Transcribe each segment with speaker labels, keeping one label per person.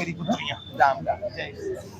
Speaker 1: मेरी पुत्रियां। राम राम, जय श्री राम।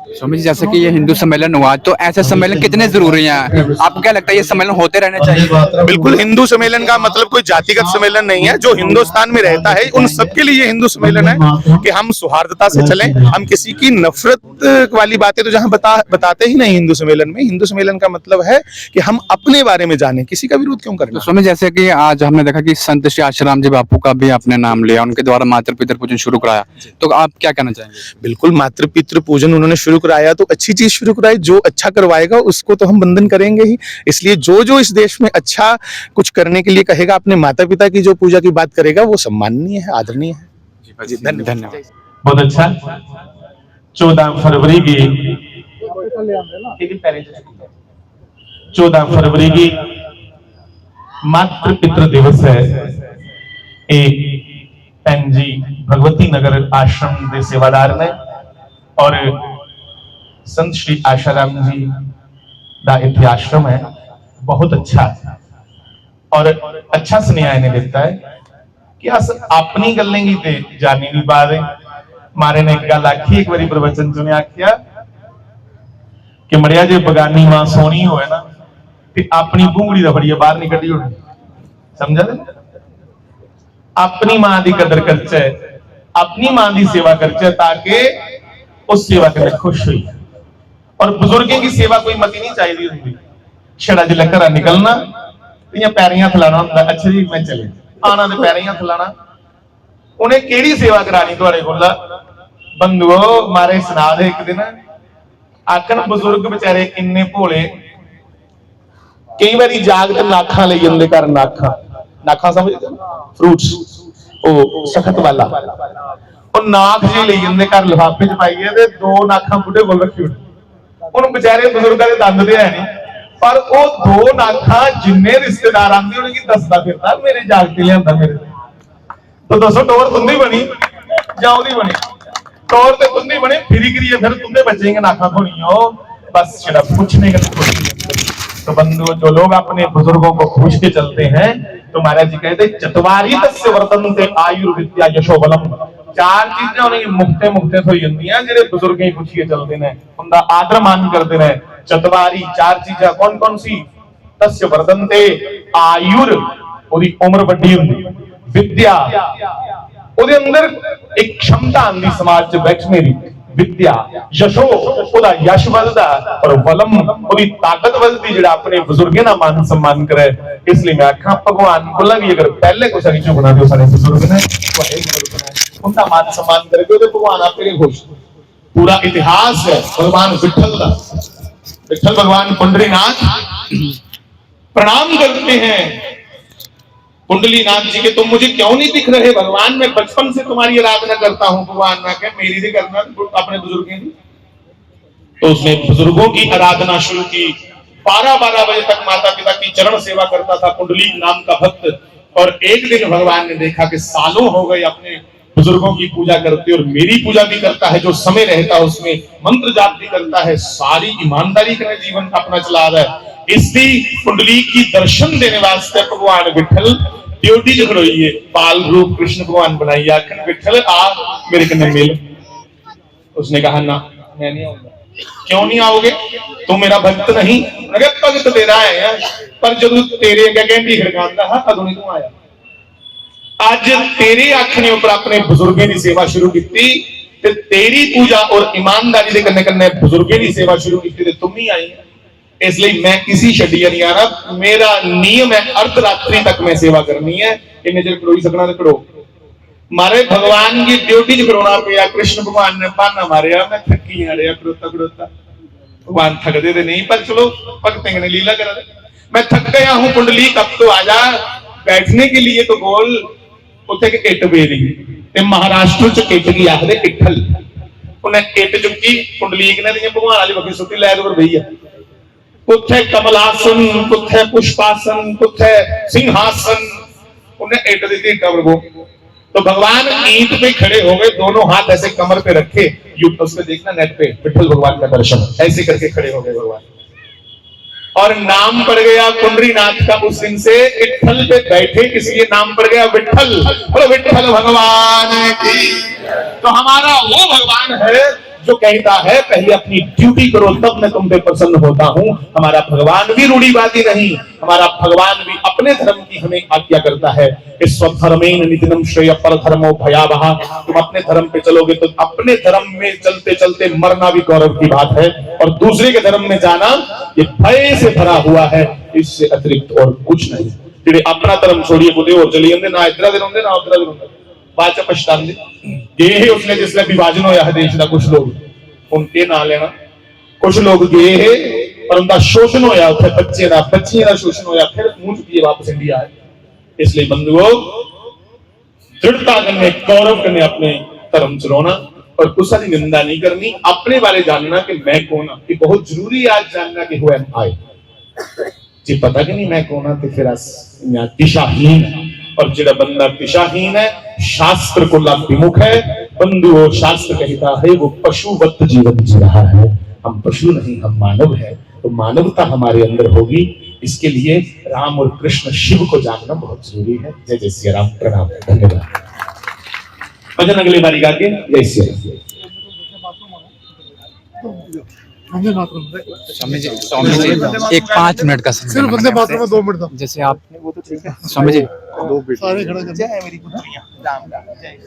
Speaker 2: स्वामी जी, जैसे कि ये हिंदू सम्मेलन हुआ, तो ऐसे सम्मेलन कितने जरूरी हैं? आपको क्या लगता है ये सम्मेलन होते रहने चाहिए?
Speaker 1: बिल्कुल, हिंदू सम्मेलन का मतलब कोई जातिगत सम्मेलन नहीं है। जो हिंदुस्तान में रहता है उन सबके लिए ये हिंदू सम्मेलन है कि हम सौहार्दता से चलें, हम किसी की नफरत वाली बातें तो जहां बताते ही नहीं हिंदू सम्मेलन में। हिंदू सम्मेलन का मतलब है कि हम अपने बारे में जानें, किसी का विरोध क्यों करना।
Speaker 2: तो स्वामी, जैसे कि आज हमने देखा कि संत श्री आशाराम जी बापू का भी आपने नाम लिया, उनके द्वारा मातृ पितृ पूजन शुरू कराया, तो आप क्या कहना चाहेंगे?
Speaker 1: बिल्कुल, मातृ पितृ पूजन उन्होंने शुरू कराया तो अच्छी चीज शुरू कराई। जो अच्छा करवाएगा उसको तो हम वंदन करेंगे ही। इसलिए जो इस देश में अच्छा कुछ करने के लिए कहेगा, अपने माता पिता की जो पूजा की बात करेगा, वो सम्माननीय है, आदरणीय है। जी, धन्यवाद।
Speaker 3: बहुत अच्छा। 14 फरवरी की 14 फरवरी की मातृ पितृ दिवस है। एक भैन जी भगवती नगर आश्रम के सेवादार ने और संत श्री आशाराम जी का इत्थे आश्रम है। बहुत अच्छा और अच्छा सुनेहा इन्हें दिता है कि अस अपनी गल्लें की ते जानी नहीं पा रहे। मारे ने एक गल आखी, एक बारी प्रवचन च उन्हें आख्या कि मड़िया जे बगानी मां सोहनी होए ना ते अपनी भूंगड़ी दा बड़िया बाहर नहीं कड्डी होनी। समझा दे? अपनी मां की कदर करचे, अपनी मां की सेवा करचे ताकि उस सेवा के खुश हुई। और बुजुर्गों की सेवा कोई मती नहीं चाहिए होंगी। छड़ा जिला घर निकलना या पैरियां थलाना होंदा, अच्छा जी मैं चले आना ते पैरियां थलाना। उन्हें केड़ी सेवा करानी तुहाडे कोल? बंधुओ मारे सुना दे एक दिन आखन बुजुर्ग बेचारे इन्ने भोले, कई बारी जागते नाखा ले जांदे घर। नाखा समझदे? फ्रूट्स, ओ सखत वाला और नाख जी ले जांदे घर, लिफाफे च पाइए ते 2 नाखा बुढ़े कोल रखी होनी। उन बेचारे बुजुर्गों के दंद ते है नहीं, पर वो 2 नाखा जिन्ने रिश्तेदार आंदे उन्हें दसदा फिरदा मेरे जागते लियांदा मेरे। तो दसो टोर तुंदी बनी जां ओदी बनी? टोर ते तुंदी बनी, फिरी करिए फिर तुंदे बचेंगे नाखा खोनियो। बस सिर्फ पूछने का तो बंधुओं, जो लोग अपने बुजुर्गों को पूछ के चलते हैं तो महाराज जी कहते चतवारी तस्य वर्तन्ते आयुर्विद्या यशो बलम। 4 चीजें उन्हें मुक्ते मुक्ते हो जांदियां जेडे बुजुर्गों पूछ के चलते हैं, उनका आदर मान करते हैं। चतवारी 4 चीजें कौन कौन सी? तस्य वर्तन्ते आयुर, ओदी उम्र बड़ी हुंदी। विद्या, ओदे अंदर एक क्षमता आंदी समाज च बैठने दी। विद्या, यशो, ओदा यश वधदा, और बलम, ओदी ताकत वधदी जेड़ा अपने बुजुर्गों दा मान सम्मान करे। इसलिए मैं आखा भगवान बोला भी अगर पहले कुछ नहीं चुकना दो सारे बुजुर्ग ने उनका मान सम्मान करके तो भगवान आपके खुश। पूरा इतिहास है भगवान विठल का। विठल भगवान पुंडरीनाथ प्रणाम करते हैं कुंडलीनाथ जी के, तुम मुझे क्यों नहीं दिख रहे भगवान? मैं बचपन से तुम्हारी आराधना करता हूं। भगवान ना कहे मेरी भी करना, अपने बुजुर्गों की। तो उसने बुजुर्गों की आराधना शुरू की। 12-12 बजे तक माता पिता की चरण सेवा करता था कुंडली नाम का भक्त। और एक दिन भगवान ने देखा कि सालों हो गए अपने बुजुर्गों की पूजा करते, और मेरी पूजा भी करता है, जो समय रहता है उसमें मंत्र जाप भी करता है, सारी ईमानदारी का जीवन अपना चला रहा है। इसकी कुंडली की दर्शन देने वास्ते भगवान विठल ड्यूटी च खड़ोइए, बाल रूप कृष्ण भगवान बनाइए। आखन विठल आ मेरे कने मिल। उसने कहा ना मैं नहीं आऊंगा। क्यों नहीं आओगे? तू मेरा भक्त नहीं? अगर भगत तेरा है, पर जब तेरे अगे घंटी खड़कांदा हा कदों नहीं तू आया। आज तेरे आखने ऊपर अपने बुजुर्गों की सेवा शुरू की, तेरी पूजा और ईमानदारी के कन्ने कन्ने बुजुर्गों की सेवा शुरू की, तुम ही आई। इसलिए मैं किसी छड्डिया नहीं आ रहा। मेरा नियम है अर्धरात्रि तक मैं सेवा करनी है। इन्हें जब खड़ोई सकना तो खड़ो। मारे भगवान की ड्यूटी च खड़ोना पिया। कृष्ण भगवान ने बहाना मारिया, मैं थकी आ रहा खड़ोता खड़ोता। भगवान थकते थे नहीं, पर चलो भक्त ने लीला करा दे। मैं थक गया हूं कुंडली, कब तो आजा बैठने के लिए तो बोल। उसे इट बेरी महाराष्ट्र च इट की आखदे इठल। उन्हें इट चुकी, कुंडलीक ने भगवान वाली बखी सुटी लै पर बही है। कुत्थे कमलासन, कुत्थे पुष्पासन, कुत्थे सिंहासन। उन्हें इट दी थी कब्र को। तो भगवान ईंट पे खड़े हो गए, दोनों हाथ ऐसे कमर पे रखे। यूट्यूब पे देखना नेट पे विठल भगवान का दर्शन, ऐसे करके खड़े हो गए भगवान। और नाम पड़ गया पुंडरीनाथ का। उस दिन से विट्ठल पे बैठे इसलिए नाम पड़ गया विट्ठल। बोलो विट्ठल भगवान की। तो हमारा वो भगवान है जो कहता है पहले अपनी ड्यूटी करो तब मैं तुम पे प्रसन्न होता हूं। हमारा भगवान भी रूढ़िवादी नहीं, हमारा भगवान भी अपने धर्म की हमें आज्ञा करता है कि स्वधर्मेन नितिनम श्रेय परधर्मो भयावह। तुम अपने धर्म पे चलोगे तो अपने धर्म में चलते चलते मरना भी गौरव की बात है, और दूसरे के धर्म में जाना ये भय से भरा हुआ है, इससे अतिरिक्त और कुछ नहीं। जेडे अपना धर्म छोड़िए कुछ और चली जाते ना इधर दिन होंगे ना उधर दिन होंगे, बाद च पछताते। गए है उसने जिसले विभाजन होया है देश का, कुछ लोग उनके ना लेना, कुछ लोग गए है और उनका शोषण होया, उठे बच्चे का बच्चियों का शोषण होया, फिर मुंह चुकी वापस इंडिया आए। इसलिए बंधुओं दृढ़ता करने, गौरव करने अपने धर्म चलाना और कुछ की निंदा नहीं करनी, अपने बारे जानना कि मैं कौन हाँ। ये बहुत जरूरी है आज जानना कि हुआ आए जी, पता कि नहीं मैं कौन हाँ तो फिर दिशाहीन है। और जेड़ा बंदा दिशाहीन है, शास्त्र को विमुख है, बंधुओं शास्त्र कहता है वो पशुवत जीवन जी रहा है। हम पशु नहीं, हम मानव है, तो मानवता हमारे अंदर होगी। इसके लिए राम और कृष्ण शिव को जानना बहुत जरूरी है। जय जय श्री राम, प्रणाम, धन्यवाद। भजन अगले बारी गा के जय श्री राम।
Speaker 2: स्वामी जी एक 5 मिनट का समय
Speaker 4: सिर्फ वंदे मातरम में 2 मिनट था।
Speaker 2: जैसे आप स्वामी जी
Speaker 4: सारे खड़ा कर
Speaker 3: जय मेरी पुत्रियां, राम राम, जय।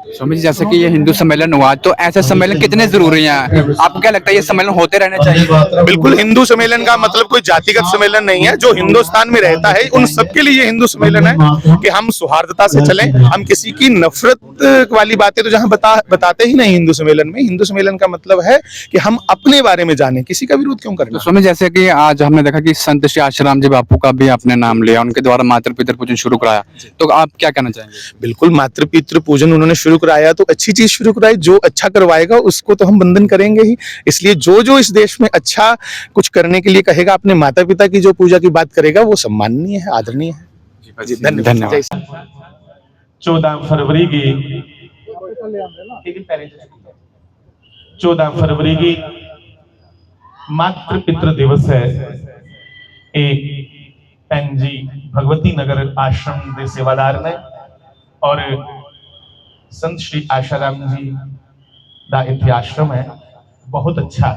Speaker 2: स्वामी जी जैसे कि ये हिंदू सम्मेलन हुआ, तो ऐसे सम्मेलन कितने जरूरी हैं? आपको क्या लगता है ये सम्मेलन होते रहने चाहिए?
Speaker 1: बिल्कुल, हिंदू सम्मेलन का मतलब कोई जातिगत सम्मेलन नहीं है। जो हिंदुस्तान में रहता है उन सबके लिए ये हिंदू सम्मेलन है कि हम सौहार्दता से चलें। हम किसी की नफरत वाली बातें तो जहां बताते ही नहीं हिंदू सम्मेलन में। हिंदू सम्मेलन का मतलब है कि हम अपने बारे में जानें, किसी का विरोध क्यों
Speaker 2: तो
Speaker 1: करना।
Speaker 2: स्वामी जैसे कि आज हमने देखा कि संत श्री आश्रम जी बापू का भी आपने नाम लिया, उनके द्वारा मातृ पितृ पूजन शुरू कराया, तो आप क्या कहना चाहेंगे?
Speaker 1: बिल्कुल, मातृ पितृ पूजन उन्होंने शुरू कराया तो अच्छी चीज शुरू कराई। जो अच्छा करवाएगा उसको तो हम वंदन करेंगे ही। इसलिए जो इस देश में अच्छा कुछ करने के लिए कहेगा, अपने माता पिता की जो पूजा की बात करेगा, वो सम्माननीय है, आदरणीय है। जी धन्यवाद।
Speaker 3: 14 फरवरी की 14 फरवरी की मातृ पितृ दिवस है। भैन जी भगवती नगर आश्रम के सेवादार ने और संत श्री आशाराम जी का इत्थे आश्रम है। बहुत अच्छा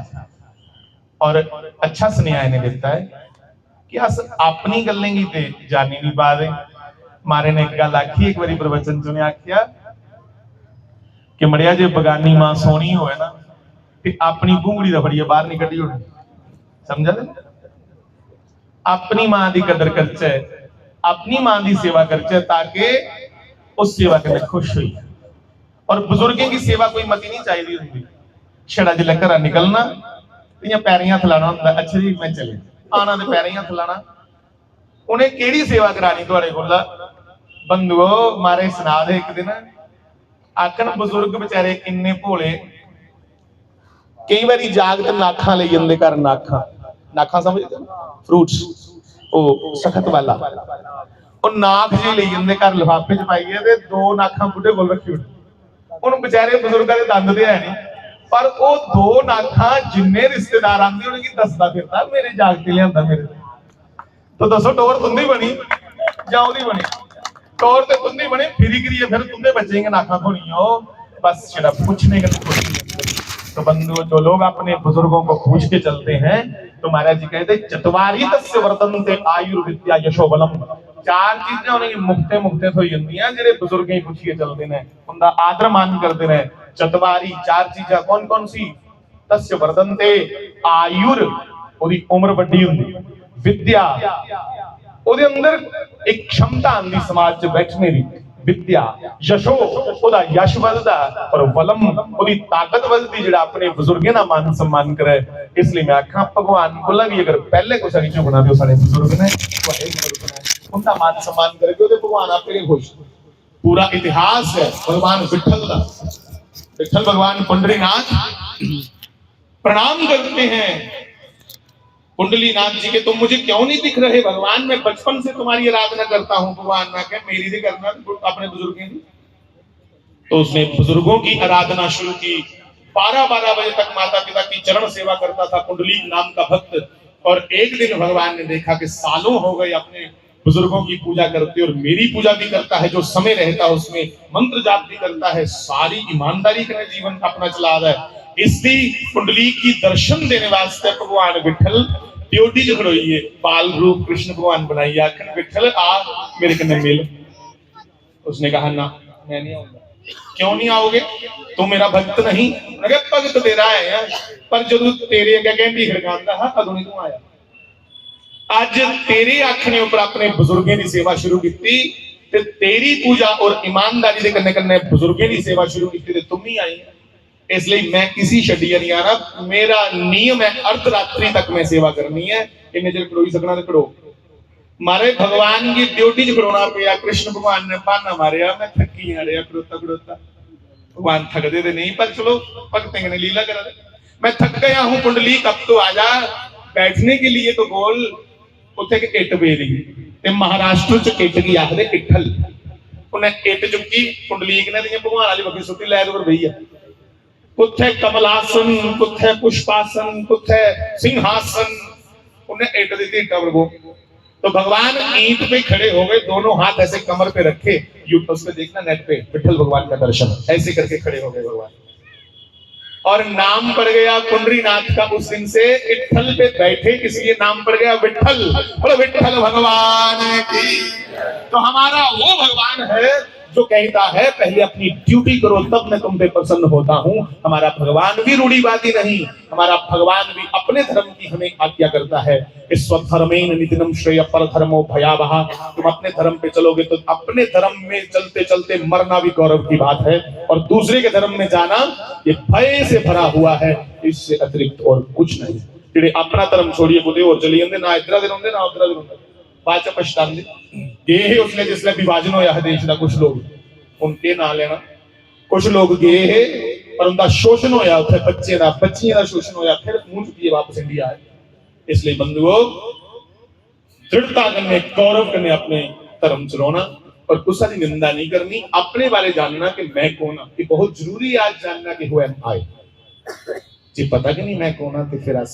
Speaker 3: और अच्छा सुनेहा इन्हें देता है कि अस अपनी गल्लें की ते जानी नहीं पा रहे। मारे ने एक गल आखी, एक बारी प्रवचन चुने आखिया कि मड़िया जे बगानी मां सोहनी होए ना ते अपनी भूंगड़ी दा फड़िए बाहर नहीं कड्डी होनी। समझा दे? अपनी मां की कदर करचे, अपनी मां की सेवा करचे ताकि उस सेवा के खुश हुई। और बुजुर्गों की सेवा कोई मती नहीं चाहिए होंगी। छड़ा जिला घर निकलना या पैरें हथ लाना होंगे, अच्छा जी मैं चले आना तो पैरें हथ लाना। उन्हें केड़ी सेवा करानी तुहाडे कोल? बंधुओ मारे सुना दे एक दिन आखन बुजुर्ग बेचारे किन्ने भोले, कई बारी जागत नाखा ले जांदे घर। नाखा समझदे? फ्रूट्स ओ सखत वाला ओ नाख जी ले जांदे घर, लिफाफे च पाइए ते 2 नाखा बुढ़े कोल रखी होनी। उन बेचारे बुजुर्गों के दंद ते है नहीं, पर वो 2 नाखा जिन्ने रिश्तेदार आंदे उन्हें दसदा फिरदा मेरे जागते लियांदा मेरे। तो दसो टोर तुंदी बनी जां ओदी बनी? टोर ते तुंदी बनी, फिरी करिए फिर तुंदे बचेंगे नाखा खोनियो। बस जरा पूछने का तो बंधुओं, जो लोग अपने बुजुर्गों को पूछ के चलते हैं तो महाराज जी कहते चतवारी तस्य वर्तन्ते आयुर्विद्या यशो बलम। 4 चीजें उन्हें मुक्ते थोई जंदियां जेडे बुजुर्ग ही पूछ के चलते ने, उनका आदर मान करते ने। चतवारी 4 चीजें कौन कौन सी? तस्य वर्तन्ते आयुर, ओदी उम्र वड्डी हुंदी। विद्या, ओदे अंदर एक क्षमता आंदी समाज च बैठने दी। विद्या, यशो ओदा यश वधदा, और बलम ओदी ताकत वधदी जेड़ा अपने बुजुर्गों दा मान सम्मान करे। इसलिए मैं आखा भगवान कोला भी अगर पहले कुछ नहीं बना दे सारे बुजुर्ग ने, उनका मान सम्मान करके तो भगवान आपके खुश। पूरा इतिहास है भगवान विट्ठल का। विट्ठल भगवान पुंडरीनाथ प्रणाम करते हैं कुंडलीनाथ जी के, तुम मुझे क्यों नहीं दिख रहे भगवान? मैं बचपन से तुम्हारी आराधना करता हूं। भगवान ना कहे मेरी भी करना, अपने बुजुर्गों की। तो उसने बुजुर्गों की आराधना शुरू की। 12-12 बजे तक माता पिता की चरण सेवा करता था। कुंडली नाम का भक्त और एक दिन भगवान ने देखा कि सालों हो गए अपने बुजुर्गों की पूजा करते और मेरी पूजा भी करता है, जो समय रहता है उसमें मंत्र जाप भी करता है, सारी ईमानदारी का जीवन अपना चला रहा है। इसलिए कुंडली की दर्शन देने वास्ते भगवान विठल ड्यूटी च खड़ोइए, बाल रूप कृष्ण भगवान बनाइए, आखन विठल आ मेरे कन्ने मिल। उसने कहा ना मैं नहीं आऊंगा। क्यों नहीं आओगे? तू मेरा भक्त नहीं? मैं कहा भक्त तेरा है पर जदों तेरे अगे कहंदी खड़कांदा हा कदों नहीं तू आया। आज तेरे आखने ऊपर अपने बुजुर्गों की सेवा शुरू की ते तेरी पूजा और ईमानदारी के कन्ने कन्ने बुजुर्गों की सेवा शुरू की ते तुम ही आई। इसलिए मैं किसी छड्डिया नहीं आना, मेरा नियम है अर्धरात्रि तक मैं सेवा करनी है। इन्ने चिर खड़ोई सकना तो खड़ो। मारे भगवान की ड्यूटी च खड़ोना पिया। कृष्ण भगवान ने बहाना मारिया, मैं थकी आ रहा खड़ोता खड़ोता। भगवान थकते थे नहीं, पर चलो भक्तें ने लीला करा। मैं थक गया हूं कुंडली, कब तो आजा बैठने के लिए। तो बोल उथे के इट बेरी ते महाराष्ट्र च इट की आखदे इठल। उन्हें इट चुकी कुंडलीक ने दी भगवान वाली बखी सुट्टी लै के भईया। कुथे कमलासन, कुथे पुष्पासन, कुथे सिंहासन, उन्हें इट दी इटा प्रभु। तो भगवान ईंट पे खड़े हो गए, दोनों हाथ ऐसे कमर पे रखे। यूट्यूब पे देखना नेट पे, विठल भगवान का दर्शन ऐसे करके खड़े हो गए भगवान। और नाम पड़ गया पुंडरीनाथ का। उस दिन से इठल पे बैठे, इसलिए नाम पड़ गया विठल। बोलो विठल भगवान की। तो हमारा वो भगवान है जो कहता है पहले अपनी ड्यूटी करो तब मैं तुम पे प्रसन्न होता हूं। हमारा भगवान भी रूढ़िवादी नहीं, हमारा भगवान भी अपने धर्म की हमें आज्ञा करता है कि स्वधर्मेन नितिनम श्रेय परधर्मो भयावह। तुम अपने धर्म पे चलोगे तो अपने धर्म में चलते चलते मरना भी गौरव की बात है, और दूसरे के धर्म में जाना ये भय से भरा हुआ है, इससे अतिरिक्त और कुछ नहीं। जेडे अपना धर्म छोड़िए कुछ और चली जाते, ना इधर दे रोंदे ना उधर दे रोंदे, बाद च पछतांदे। ये उसने जिसले विभाजन होया है देश का, कुछ लोग उनके ना लेना, कुछ लोग गए है पर उनका शोषण होया, उथे बच्चे का बच्चियां का शोषण होया, फिर मुंह चुकिए वापस इंडिया आए। इसलिए बंधुओं दृढ़ता करने, गौरव करने अपने धर्म चलाना और गुस्सा की निंदा नहीं करनी। अपने बारे जानना कि मैं कौन हूं, ये बहुत जरूरी है आज जानना कि हु एम आई। जी पता कि नहीं मैं कौन हूं तो फिर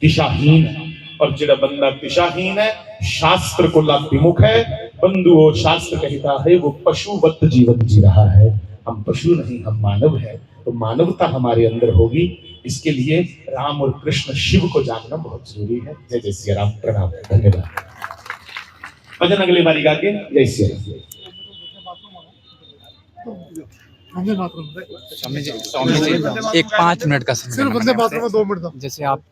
Speaker 3: दिशाहीन है, और जेड़ा बंदा दिशाहीन है शास्त्र को विमुख है, बंधुओं शास्त्र कहता है वो पशुवत जीवन जी रहा है। हम पशु नहीं, हम मानव है, तो मानवता हमारे अंदर होगी। इसके लिए राम और कृष्ण शिव को जानना बहुत जरूरी है। जय जय श्री राम, प्रणाम, धन्यवाद। भजन अगली बारी गा के जय श्री राम।
Speaker 4: वंदे मातरम।
Speaker 2: स्वामी जी एक 5 मिनट का समय
Speaker 4: सिर्फ वंदे मातरम में 2 मिनट था।
Speaker 2: जैसे आप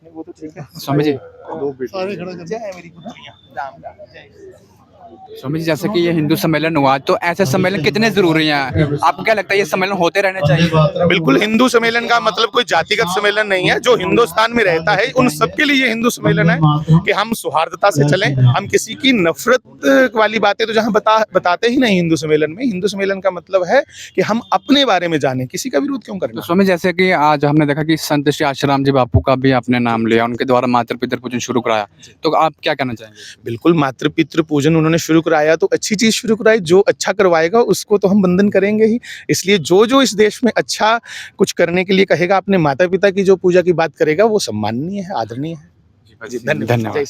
Speaker 2: स्वामी जी
Speaker 4: सारे खड़ा कर।
Speaker 3: जय मेरी पुत्रियां, राम राम, जय।
Speaker 2: स्वामी जी जैसे कि ये हिंदू सम्मेलन हुआ, तो ऐसे सम्मेलन कितने जरूरी हैं? आपको क्या लगता है ये सम्मेलन होते रहने चाहिए?
Speaker 1: बिल्कुल, हिंदू सम्मेलन का मतलब कोई जातिगत सम्मेलन नहीं है। जो हिंदुस्तान में रहता है उन सबके लिए ये हिंदू सम्मेलन है कि हम सौहार्दता से चलें। हम किसी की नफरत वाली बातें तो जहां बताते ही नहीं हिंदू सम्मेलन में। हिंदू सम्मेलन का मतलब है कि हम अपने बारे में जानें, किसी का विरोध क्यों करना।
Speaker 2: तो स्वामी जैसे कि आज हमने देखा कि संत श्री आश्रम जी बापू का भी आपने नाम लिया, उनके द्वारा मातृ पितृ पूजन शुरू कराया, तो आप क्या कहना चाहेंगे?
Speaker 1: बिल्कुल, मातृ पितृ पूजन उन्होंने शुरू कराया तो अच्छी चीज शुरू कराई। जो अच्छा करवाएगा उसको तो हम वंदन करेंगे ही। इसलिए जो इस देश में अच्छा कुछ करने के लिए कहेगा, अपने माता पिता की जो पूजा की बात करेगा, वो सम्माननीय है, आदरणीय है। जी धन्यवाद।